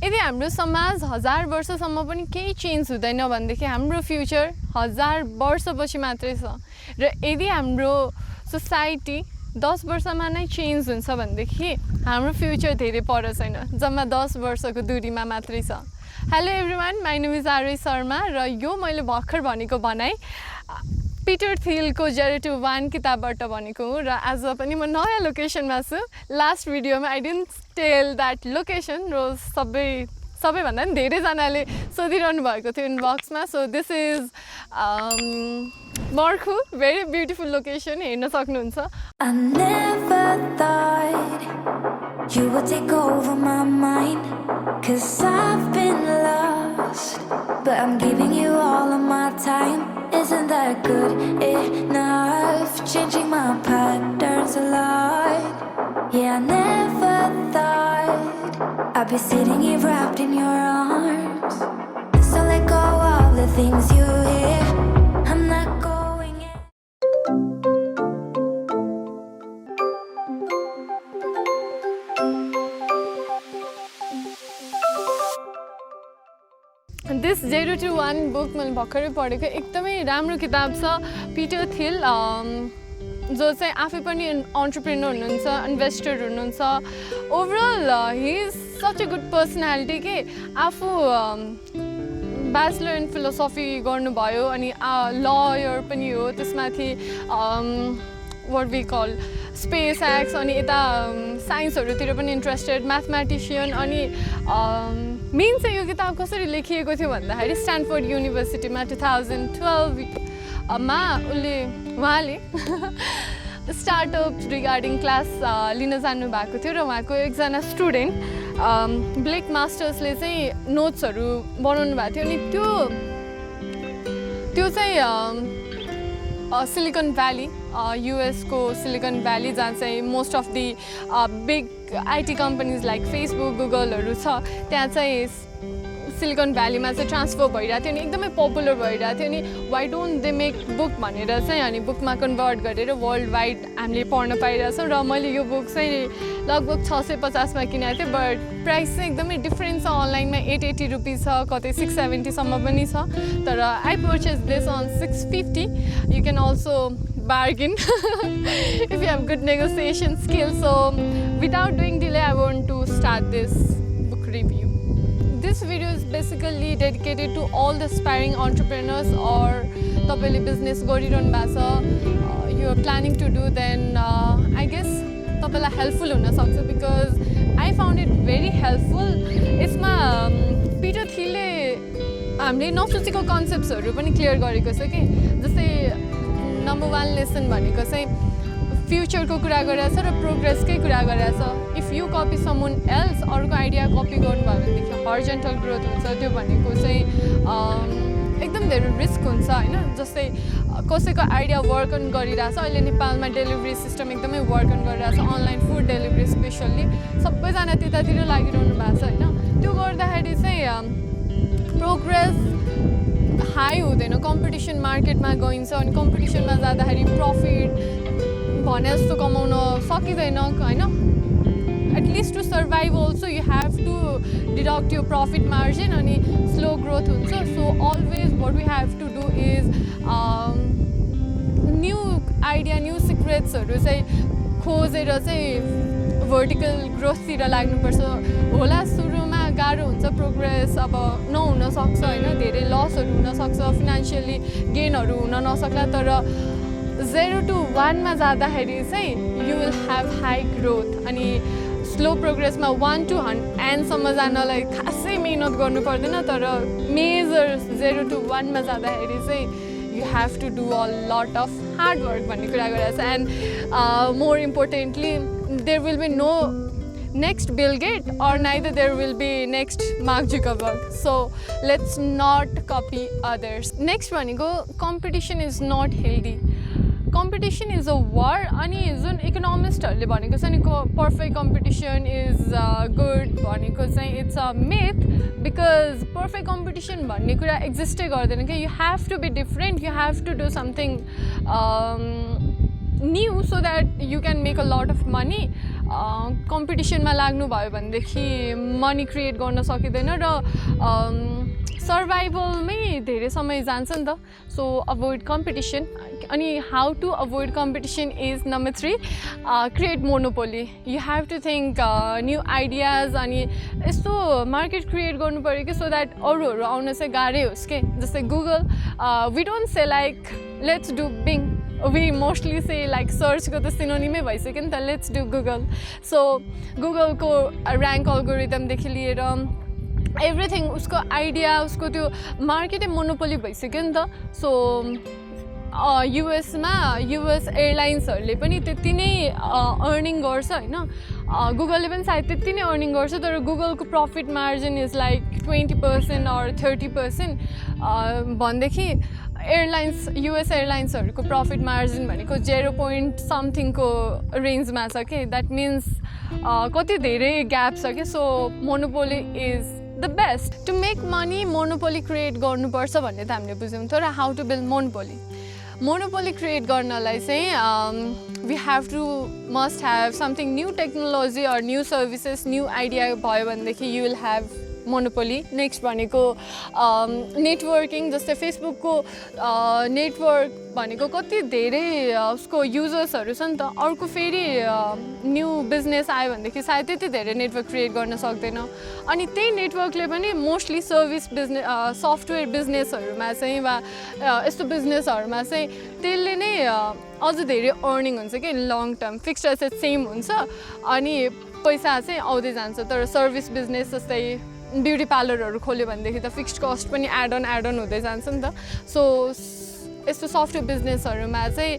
यदि हाम्रो समाज 1000 वर्षसम्म पनि केही चेन्ज हुँदैन भनेदेखि हाम्रो फ्युचर 1000 वर्षपछि मात्रै छ र यदि हाम्रो सोसाइटी 10 वर्षमा नै चेन्ज हुन्छ भनेदेखि हाम्रो फ्युचर धेरै पर छैन, जम्मा 10 वर्षको दूरीमा मात्रै छ। Hello everyone, my name is Aarvi Sharma र यो मैले भर्खर भनेको भनाइ पिटर थिलको 0-1 किताबबाट भनेको हुँ र आज पनि म नयाँ लोकेसनमा छु। लास्ट भिडियोमा I didn't tell that location र सबैभन्दा पनि धेरैजनाले सोधिरहनु भएको थियो इनबक्समा। So this is Markhu, very beautiful location, हेर्न सक्नुहुन्छ। I never thought you would take over my mind, 'cause I've been lost, but I'm giving you all of my time. Isn't that good enough? Changing my patterns a lot. Yeah, I never thought I'd be sitting here wrapped in your arms. So let go of the things you hear. I'm not going in. This 0-1 book मैले भर्खरै पढेको एकदमै राम्रो किताब छ। Peter Thiel जो चाहिँ आफै पनि एन्टरप्रेन्योर हुनुहुन्छ, इन्भेस्टर हुनुहुन्छ। Overall he is such a good personality के आफू ब्याचलर इन फिलोसफी गर्नुभयो अनि लयर पनि हो, त्यसमाथि what we call space x अनि यता साइन्सहरूतिर पनि इन्ट्रेस्टेड, म्याथमेटिसियन। अनि मेन चाहिँ यो किताब कसरी लेखिएको थियो भन्दाखेरि स्ट्यानफोर्ड युनिभर्सिटीमा 2012 मा उहाँले स्टार्टअप रिगार्डिङ क्लास लिन जानुभएको थियो र उहाँको एकजना स्टुडेन्ट ब्लेक मास्टर्सले चाहिँ नोट्सहरू बनाउनु भएको थियो। अनि त्यो चाहिँ सिलिकन भ्याली, युएसको सिलिकन भ्याली, जहाँ चाहिँ most of the big IT companies like Facebook, गुगलहरू छ, त्यहाँ चाहिँ सिलिकन भ्यालीमा चाहिँ ट्रान्सफर भइरहेको थियो अनि एकदमै पपुलर भइरहेको थियो। अनि why don't they make book भनेर चाहिँ अनि बुकमा कन्भर्ट गरेर वर्ल्ड वाइड हामीले पढ्न पाइरहेछौँ। र मैले यो बुक चाहिँ लगभग 650मा किनेको थिएँ, बट प्राइस चाहिँ एकदमै डिफ्रेन्ट छ। अनलाइनमा 880 रुपिस छ, कतै 670सम्म पनि छ, तर I purchase this on 650। You can also bargain if you have good negotiation skills. So without doing delay, I want to start this book review. This video is basically dedicated to all the aspiring entrepreneurs or तपाईले business गरिरहनु भएको छ, you are planning to do, then I guess तपाईलाई helpful हुन सक्छ because I found it very helpful. यसमा Peter थिलले हामीले नसोचेको कन्सेप्ट्सहरू पनि क्लियर गरेको छ कि जस्तै नम्बर 1 लेसन भनेको चाहिँ फ्युचरको कुरा गरिरहेछ र प्रोग्रेसकै कुरा गरिरहेछ। If you copy someone else, अरूको आइडिया कपी गर्नुभयो भनेदेखि हरिजेन्टल ग्रोथ हुन्छ। त्यो भनेको चाहिँ एकदम धेरै रिस्क हुन्छ होइन। जस्तै कसैको आइडिया वर्क अन गरिरहेछ, अहिले नेपालमा डेलिभरी सिस्टम एकदमै वर्क अन गरिरहेछ, अनलाइन फुड डेलिभरी स्पेसल्ली सबैजना त्यतातिर लागिरहनु भएको छ होइन। त्यो गर्दाखेरि चाहिँ प्रोग्रेस हाई हुँदैन, कम्पिटिसन मार्केटमा गइन्छ अनि कम्पिटिसनमा जाँदाखेरि प्रफिट भने जस्तो कमाउन सकिँदैन होइन। At least to survive also you have to deduct यो प्रफिट मार्जिन अनि स्लो ग्रोथ हुन्छ। So always what we have to do is new idea, new सिक्रेट्सहरू चाहिँ खोजेर चाहिँ भर्टिकल ग्रोथतिर लाग्नुपर्छ। होला सुरुमा गाह्रो हुन्छ, प्रोग्रेस अब नहुन सक्छ होइन, धेरै लसहरू हुनसक्छ, फिनान्सियली गेनहरू हुन नसक्ला, तर 0-1 मा जाँदाखेरि चाहिँ you will have high growth. अनि स्लो प्रोग्रेसमा 1 to 10 सम्म जानलाई खासै मिहिनेत गर्नु पर्दैन, तर मेजर 0-1 मा जाँदाखेरि चाहिँ you have to do a lot of hard work भन्ने कुरा गरिरहेको छ। And more importantly there will be no next Bill Gates or neither there will be next Mark Zuckerberg. So let's not copy others. Next भनेको competition is not healthy. Competition is a war. अनि जुन इकोनोमिस्टहरूले भनेको छ नि perfect competition is good भनेको चाहिँ it's a myth, because perfect competition भन्ने कुरा एक्जिस्टै गर्दैन कि। You have to be different, you have to do something new so that you can make a lot of money. कम्पिटिसनमा लाग्नुभयो भनेदेखि मनी क्रिएट गर्न सकिँदैन र सर्भाइभलमै धेरै समय जान्छ नि त सो अभोइड कम्पिटिसन अनि how to avoid competition is number 3 create monopoly you have to think new ideas अनि यस्तो मार्केट क्रिएट गर्नु पऱ्यो कि सो द्याट अरूहरू आउन चाहिँ गाह्रै होस् के जस्तै Google we don't say like let's do Bing we mostly say like सर्चको त सिनोनिमै भइसक्यो नि त लेट्स डु गुगल सो गुगलको ऱ्याङ्क अल्गोरिदमदेखि लिएर एभ्रिथिङ उसको आइडिया उसको त्यो मार्केटै मोनोपोली भइसक्यो नि त सो युएसमा युएस एयरलाइन्सहरूले पनि त्यति नै अर्निङ गर्छ होइन गुगलले पनि सायद त्यति नै अर्निङ गर्छ तर गुगलको profit margin is like 20% or 30% भनेदेखि एयरलाइन्स युएस एयरलाइन्सहरूको प्रफिट मार्जिन भनेको 0 समथिङको रेन्जमा छ कि द्याट मिन्स कति धेरै ग्याप छ कि so monopoly is the best to make money monopoly create गर्नुपर्छ भन्ने त हामीले बुझ्यौँ तर how to build monopoly create गर्नलाई चाहिँ we have to must have something new technology or new services new idea भयो भनेदेखि you will have monopoly next भनेको नेटवर्किङ जस्तै फेसबुकको नेटवर्क भनेको कति धेरै उसको युजर्सहरू छ नि त अर्को फेरि न्यू बिजनेस आयो भनेदेखि सायद त्यति धेरै नेटवर्क क्रिएट गर्न सक्दैन अनि त्यही नेटवर्कले पनि मोस्टली सर्भिस बिजनेस सफ्टवेयर बिजनेसहरूमा चाहिँ वा यस्तो बिजनेसहरूमा चाहिँ त्यसले नै अझ धेरै अर्निङ हुन्छ कि long term fixed asset same हुन्छ अनि पैसा चाहिँ आउँदै जान्छ तर सर्भिस बिजनेस जस्तै ब्युटी पार्लरहरू खोल्यो भनेदेखि त फिक्स्ड कस्ट पनि एड अन हुँदै जान्छ नि त सो यस्तो सफ्टवेयर बिजनेसहरूमा चाहिँ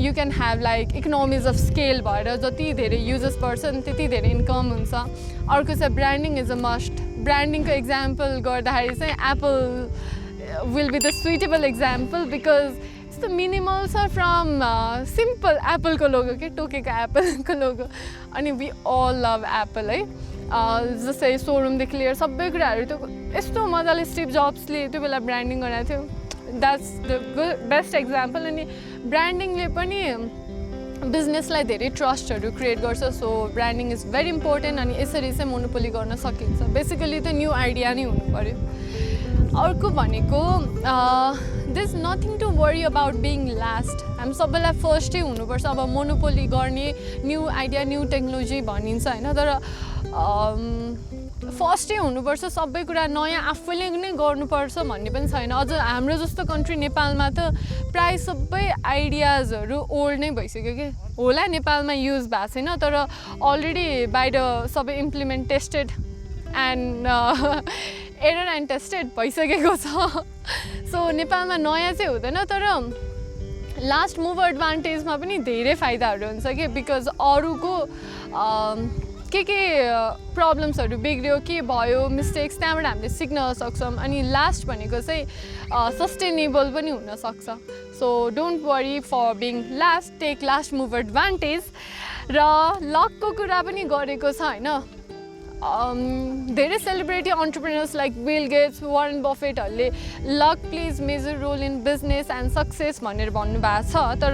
you can have like economies of scale भएर जति धेरै युजर्स पर्छन् त्यति धेरै इन्कम हुन्छ अर्को चाहिँ ब्रान्डिङ इज अ मस्ट ब्रान्डिङको इक्जाम्पल गर्दाखेरि चाहिँ Apple will be the suitable example because यस्तो मिनिमल छ फ्रम सिम्पल एप्पलको लोगो के टोकेको एप्पलको लोगो अनि वी अल लभ एप्पल है जस्तै सोरुमदेखि लिएर सबै कुराहरू त्यो यस्तो मजाले स्टिभ जब्सले त्यो बेला ब्रान्डिङ गराएको थियो द्याट्स द बेस्ट एक्जाम्पल अनि ब्रान्डिङले पनि बिजनेसलाई धेरै ट्रस्टहरू क्रिएट गर्छ so branding is very important अनि यसरी चाहिँ मोनोपोली गर्न सकिन्छ बेसिकली त न्यू आइडिया नै हुनु पऱ्यो अर्को भनेको this nothing to worry about being last हामी सबैलाई फर्स्टै हुनुपर्छ अब मोनोपोली गर्ने न्यू आइडिया न्यू टेक्नोलोजी भनिन्छ होइन तर फर्स्टै हुनुपर्छ सबै कुरा नयाँ आफैले नै गर्नुपर्छ भन्ने पनि छैन अझ हाम्रो जस्तो कन्ट्री नेपालमा त प्रायः सबै आइडियाजहरू ओल्ड नै भइसक्यो कि होला नेपालमा युज भएको छैन तर अलरेडी बाहिर सबै implement tested and error and tested भइसकेको छ सो नेपालमा नयाँ चाहिँ हुँदैन तर लास्ट मुभर एडभान्टेजमा पनि धेरै फाइदाहरू हुन्छ कि बिकज अरूको के प्रब्लम्सहरू बिग्रियो के भयो मिस्टेक्स त्यहाँबाट हामीले सिक्न सक्छौँ अनि लास्ट भनेको चाहिँ सस्टेनेबल पनि हुनसक्छ so don't worry for being last take last mover advantage र लकको कुरा पनि गरेको छ होइन धेरै celebrity entrepreneurs like Bill Gates Warren बफेटहरूले luck plays major role in business and success भनेर भन्नुभएको छ तर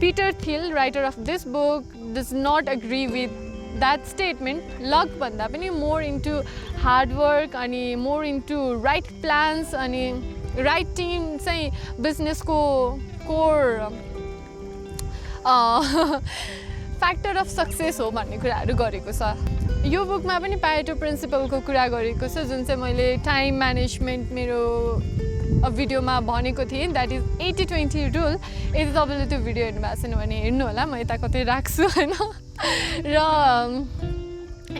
Peter Thiel writer of this book does not agree with that statement luck भन्दा पनि मोर इन्टु हार्डवर्क अनि मोर इन्टु राइट प्लान्स अनि right team चाहिँ बिजनेसको कोर फ्याक्टर अफ सक्सेस हो भन्ने कुराहरू गरेको छ यो बुकमा पनि पारेटो प्रिन्सिपलको कुरा गरेको छ जुन चाहिँ मैले टाइम म्यानेजमेन्ट मेरो भिडियोमा भनेको थिएँ द्याट इज 80-20 रुल यदि तपाईँले त्यो भिडियो हेर्नुभएको छैन भने हेर्नु होला म यता कतै राख्छु होइन र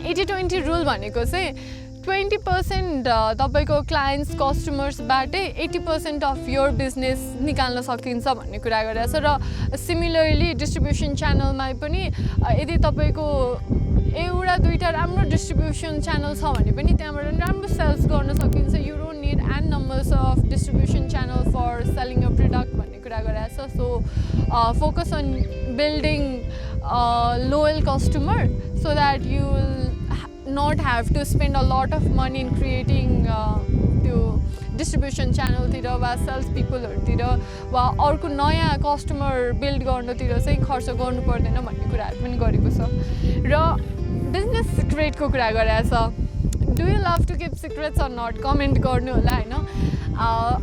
80-20 रुल भनेको चाहिँ 20% तपाईँको क्लाइन्ट्स कस्टमर्सबाटै 80% अफ योर बिजनेस निकाल्न सकिन्छ भन्ने कुरा गरेको छ र सिमिलरली डिस्ट्रिब्युसन च्यानलमा पनि यदि तपाईँको एउटा दुईवटा राम्रो डिस्ट्रिब्युसन च्यानल छ भने पनि त्यहाँबाट राम्रो सेल्स गर्न सकिन्छ you don't need and numbers of distribution channel for selling your product भन्ने कुरा गरेको छ so focus on building loyal customer so that you will not have to spend a lot of money in creating distribution च्यानलतिर वा sales पिपलहरूतिर वा अर्को नयाँ customer build गर्नुतिर चाहिँ खर्च गर्नु पर्दैन भन्ने कुराहरू पनि गरेको छ र बिजनेस सिक्रेटको कुरा गरेको छ do you love to keep secrets or not comment गर्नु होला होइन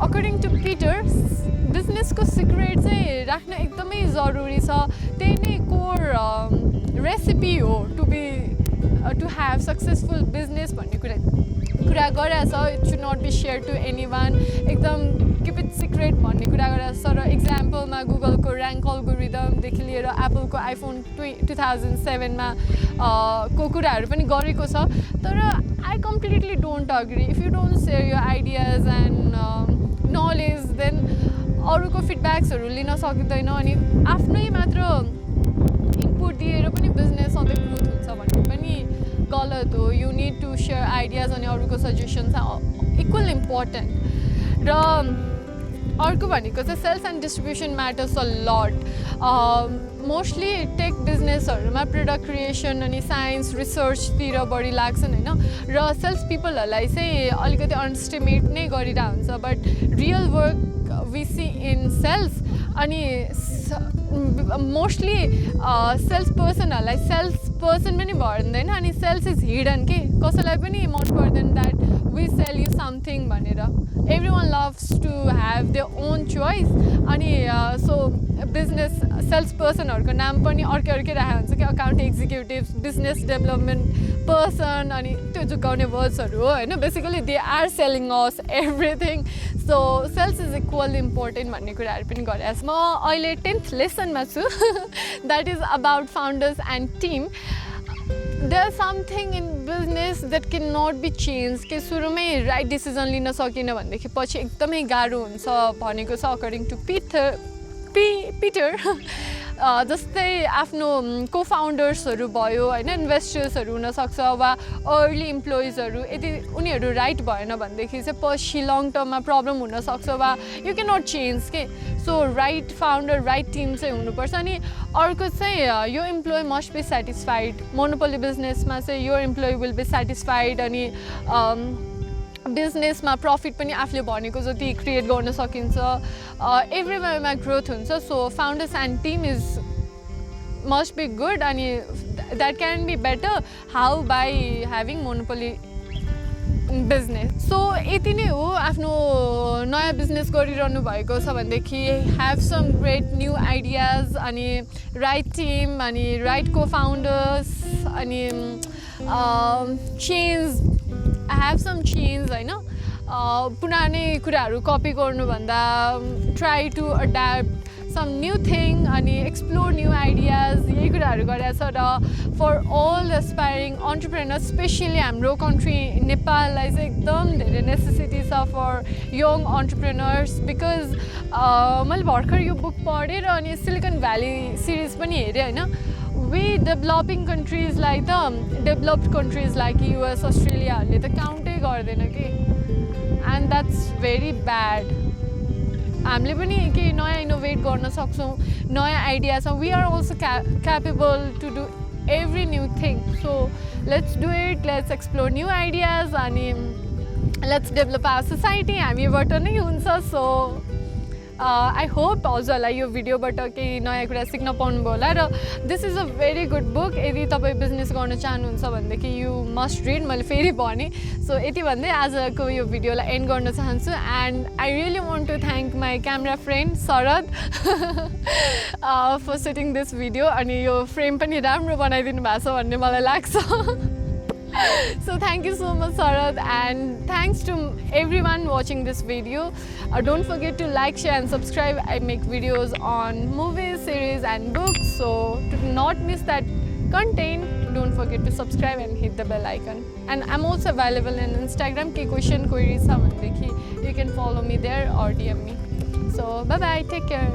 अकर्डिङ टु पिटर बिजनेसको सिक्रेट चाहिँ राख्न एकदमै जरुरी छ त्यही नै कोर रेसिपी हो टु ह्याभ सक्सेसफुल बिजनेस भन्ने कुरा गरेछ it should not be share to any one एकदम किप इट सिक्रेट भन्ने कुरा गरेछ र इक्जाम्पलमा गुगलको ऱ्याङ्क अल्गोरिदमदेखि लिएर एप्पलको आइफोन 2007मा को कुराहरू पनि गरेको छ तर I completely don't agree if you don't share your ideas and knowledge then अरूको फिडब्याक्सहरू लिन सकिँदैन अनि आफ्नै मात्र इनपुट दिएर पनि बिजनेस सधैँ ग्रोथ हुन्छ भन्ने पनि गलत हो you need to share ideas अनि अरूको सजेसन चाहिँ इक्वल इम्पोर्टेन्ट र अर्को भनेको चाहिँ sales and distribution matters a lot mostly tech बिजनेसहरूमा प्रडक्ट क्रिएसन अनि साइन्स रिसर्चतिर बढी लाग्छन् होइन र सेल्स पिपलहरूलाई चाहिँ अलिकति अन्डरस्टिमेट नै गरिरहेको हुन्छ but real work we see in sales अनि मोस्टली सेल्स पर्सनहरूलाई सेल्स पर्सन पनि भन्दैन अनि सेल्स इज हिडन के कसैलाई पनि मन पर्दैन that we sell you something भनेर everyone loves to have their own choice अनि सो बिजनेस सेल्स पर्सनहरूको नाम पनि अर्कै राखेको हुन्छ कि account executive business development person अनि त्यो झुकाउने वर्ड्सहरू हो होइन basically they are selling us everything so sales is equal important भन्ने कुराहरू पनि गरेको छु म अहिले 10th लेसनमा छु that is about founders and team there something in business that can not be change कि सुरुमै राइट डिसिजन लिन सकिनँ भनेदेखि पछि एकदमै गाह्रो हुन्छ भनेको छ अकर्डिङ टु पिटर जस्तै आफ्नो को फाउन्डर्सहरू भयो होइन इन्भेस्टर्सहरू हुनसक्छ वा अर्ली इम्प्लोइजहरू यदि उनीहरू राइट भएन भनेदेखि चाहिँ पछि लङ टर्ममा प्रब्लम हुनसक्छ वा यु क्यान नट चेन्ज के so right founder right team चाहिँ हुनुपर्छ अनि अर्को चाहिँ यो employee must be satisfied monopoly बिजनेसमा चाहिँ यो इम्प्लोइ विल बी सेटिस्फाइड अनि बिजनेसमा प्रफिट पनि आफूले भनेको जति क्रिएट गर्न सकिन्छ एभ्रिवेयरमा ग्रोथ हुन्छ so founders and team is must be good अनि that can be better how by having monopoly business so यति नै हो आफ्नो नयाँ बिजनेस गरिरहनु भएको छ भनेदेखि have some great new ideas अनि राइट टिम अनि राइट को फाउन्डर्स अनि चेन्ज ह्याभ सम चेन्ज होइन पुरानै कुराहरू कपी गर्नुभन्दा try to adapt some new thing अनि एक्सप्लोर न्यू आइडियाज यही कुराहरू गरेको छ र for all aspiring entrepreneurs especially हाम्रो कन्ट्री नेपाललाई चाहिँ एकदम धेरै नेसेसिटी छ फर यङ अन्टरप्रेनर्स बिकज मैले भर्खर यो बुक पढेँ र अनि सिलिकन भ्याली सिरिज पनि हेरेँ होइन वी डेभलपिङ कन्ट्रिजलाई त डेभलप्ड कन्ट्रिज लाइक युएस अस्ट्रेलियाहरूले त काउन्टै गर्दैन कि एन्ड द्याट्स भेरी ब्याड हामीले पनि केही नयाँ इनोभेट गर्न सक्छौँ नयाँ आइडिया छ we are also capable to do every new thing so let's do it let's explore new ideas अनि लेट्स डेभलप आवर सोसाइटी हामीबाट नै हुन्छ सो आई होप हजुरहरूलाई यो भिडियोबाट केही नयाँ कुरा सिक्न पाउनुभयो होला र this is a very good book यदि तपाईँ बिजनेस गर्न चाहनुहुन्छ भनेदेखि यु मस्ट रिड मैले फेरि भनेँ सो यति भन्दै आजको यो भिडियोलाई एन्ड गर्न चाहन्छु and I really want to thank my camera friend Sharad for shooting this video अनि यो फ्रेम पनि राम्रो बनाइदिनु भएको छ भन्ने मलाई लाग्छ So thank you so much Sharad and thanks to everyone watching this video. Don't forget to like, share and subscribe. I make videos on movies, series and books. So to not miss that content, don't forget to subscribe and hit the bell icon. And I'm also available on Instagram. Ki question queries you can follow me there or DM me. So bye bye, take care.